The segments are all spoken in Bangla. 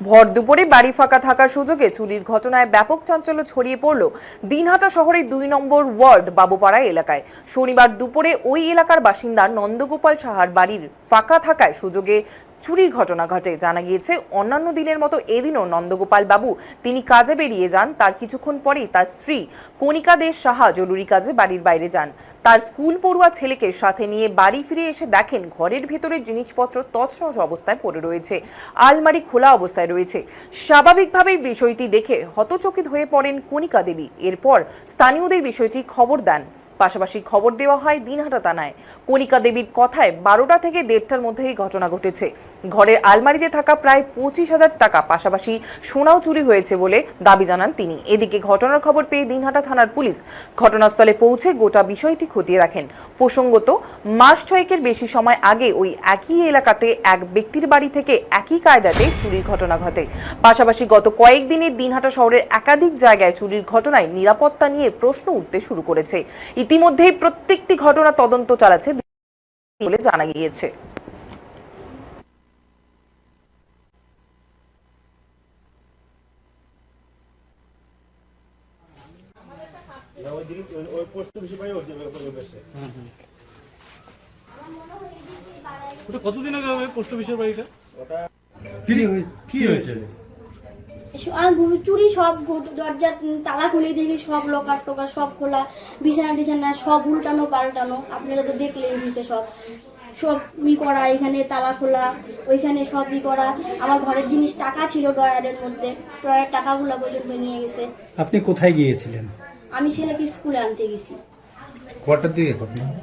ভর দুপুরে বাড়ি ফাঁকা থাকার সুযোগে চুরির ঘটনায় ব্যাপক চাঞ্চল্য ছড়িয়ে পড়ল দিনহাটা শহরের ২ নম্বর ওয়ার্ড বাবুপাড়া এলাকায়। শনিবার দুপুরে ওই এলাকার বাসিন্দা নন্দগোপাল সাহার বাড়ির ফাঁকা থাকার সুযোগে চুরির ঘটনা ঘটে। জানা গিয়েছে, অন্যান্য দিনের মতো এদিনও নন্দগোপাল বাবু তিনি কাজে বেরিয়ে যান। তার কিছুক্ষণ পরেই তার স্ত্রী কণিকা দে সাহা জরুরি কাজে বাড়ির বাইরে যান। তার স্কুল পড়ুয়া ছেলেকে সাথে নিয়ে বাড়ি ফিরে এসে দেখেন ঘরের ভেতরে জিনিসপত্র তছনছ অবস্থায় পড়ে রয়েছে, আলমারি খোলা অবস্থায় রয়েছে। স্বাভাবিকভাবেই বিষয়টি দেখে হতচকিত হয়ে পড়েন কণিকা দেবী। এরপর স্থানীয়দের বিষয়টি খবর দেন। পাশাপাশি খবর দেওয়া হয় দিনহাটা থানায়। কণিকা দেবীর কথায় ১২টা থেকে ১:৩০টার মধ্যে এই ঘটনা ঘটেছে। ঘরের আলমারিতে থাকা প্রায় ২৫,০০০ টাকা পাশাপাশি সোনাও চুরি হয়েছে বলে দাবি জানান তিনি। এদিকে ঘটনার খবর পেয়ে দিনহাটা থানার পুলিশ ঘটনাস্থলে পৌঁছে গোটা বিষয়টি খতিয়ে রাখেন। প্রসঙ্গত, মাস ৬-এর বেশি সময় আগে ওই একই এলাকাতে এক ব্যক্তির বাড়ি থেকে একই কায়দাতে চুরির ঘটনা ঘটে। পাশাপাশি গত কয়েকদিনে দিনহাটা শহরের একাধিক জায়গায় চুরির ঘটনায় নিরাপত্তা নিয়ে প্রশ্ন উঠতে শুরু করেছে। ইতিমধ্যেই প্রত্যেকটি ঘটনা তদন্ত চালাচ্ছে বলে জানা গিয়েছে। কতদিন আগে পোস্ট অফিসের বাড়িটা কি হয়েছে? চুরি সব দরজা তালা খুলে দেখি সব লকার টোকার সব খোলা, বিছানা টিছানা সব উল্টানো পাল্টানো। আপনারা তো দেখলেন সব সব করা, এখানে তালা খোলা, ওইখানে সব করা। আমার ঘরের জিনিস টাকা ছিল ড্রয়ারের মধ্যে, ড্রয়ারের টাকাগুলো পর্যন্ত নিয়ে গেছে। আপনি কোথায় গিয়েছিলেন? আমি ছেলেকে স্কুলে আনতে গেছি। কটার দিকে?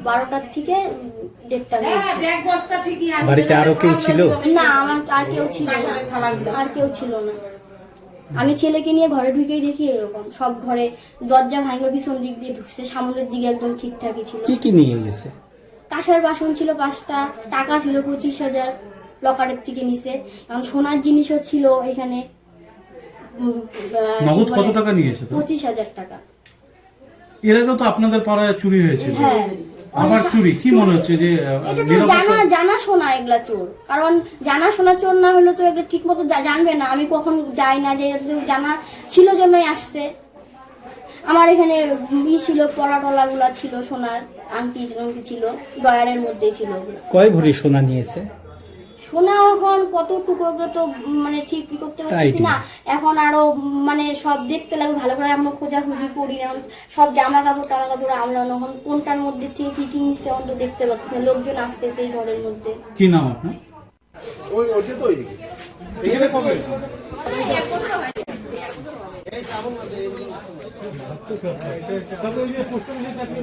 ১২টার থেকে ১:৩০। বাড়িতে আরো কেউ ছিল? না, আমার আর কেউ ছিল না, আর কেউ ছিল না। আমি ছেলেকে নিয়ে ঘরে ঢুকেই দেখি এরকম সব ঘরে দরজা ভাঙা, পিছন দিক দিয়ে ঢুকছে, সামনের দিকে একদম ঠিকঠাকই ছিল। কি কি নিয়ে গেছে? কাঁসার বাসন ছিল ৫টা, টাকা ছিল ২৫,০০০ লকারের থেকে নিচে। এখন সোনার জিনিসও ছিল এখানে। নগদ কত টাকা নিয়েছে? ২৫,০০০ টাকা। এর আগে তো আপনাদের পাড়ায় চুরি হয়েছিল। হ্যাঁ, আবার চুরি? কি মনে হচ্ছে যে এটা তো জানা শোনা এগুলা চোর। কারণ জানা শোনা চোর না হলে তো এগুলো ঠিক মতো জানবে না। আমি কখন যাই না, যে জানা ছিল জন্যই আসছে। আমার এখানে ছিল, পলা টলা গুলা ছিল, সোনার আংটি ছিল, ডয়ারের মধ্যে ছিল। কয় ভরি সোনা নিয়েছে? সোনা এখন কতটুকু তো মানে ঠিক কি করতে পারছি না। এখন আরো মানে সব দেখতে লাগবে ভালো করে, এখনো খোঁজাখুঁজি করি না। সব জামা কাপড় টামা কাপড় আমলানো, এখন কোনটার মধ্যে থেকে কি কি নিচ্ছে এখন তো দেখতে পাচ্ছি না। লোকজন আসতেছে এই ঘরের মধ্যে। কি নাম আপনার? এখানে কবে?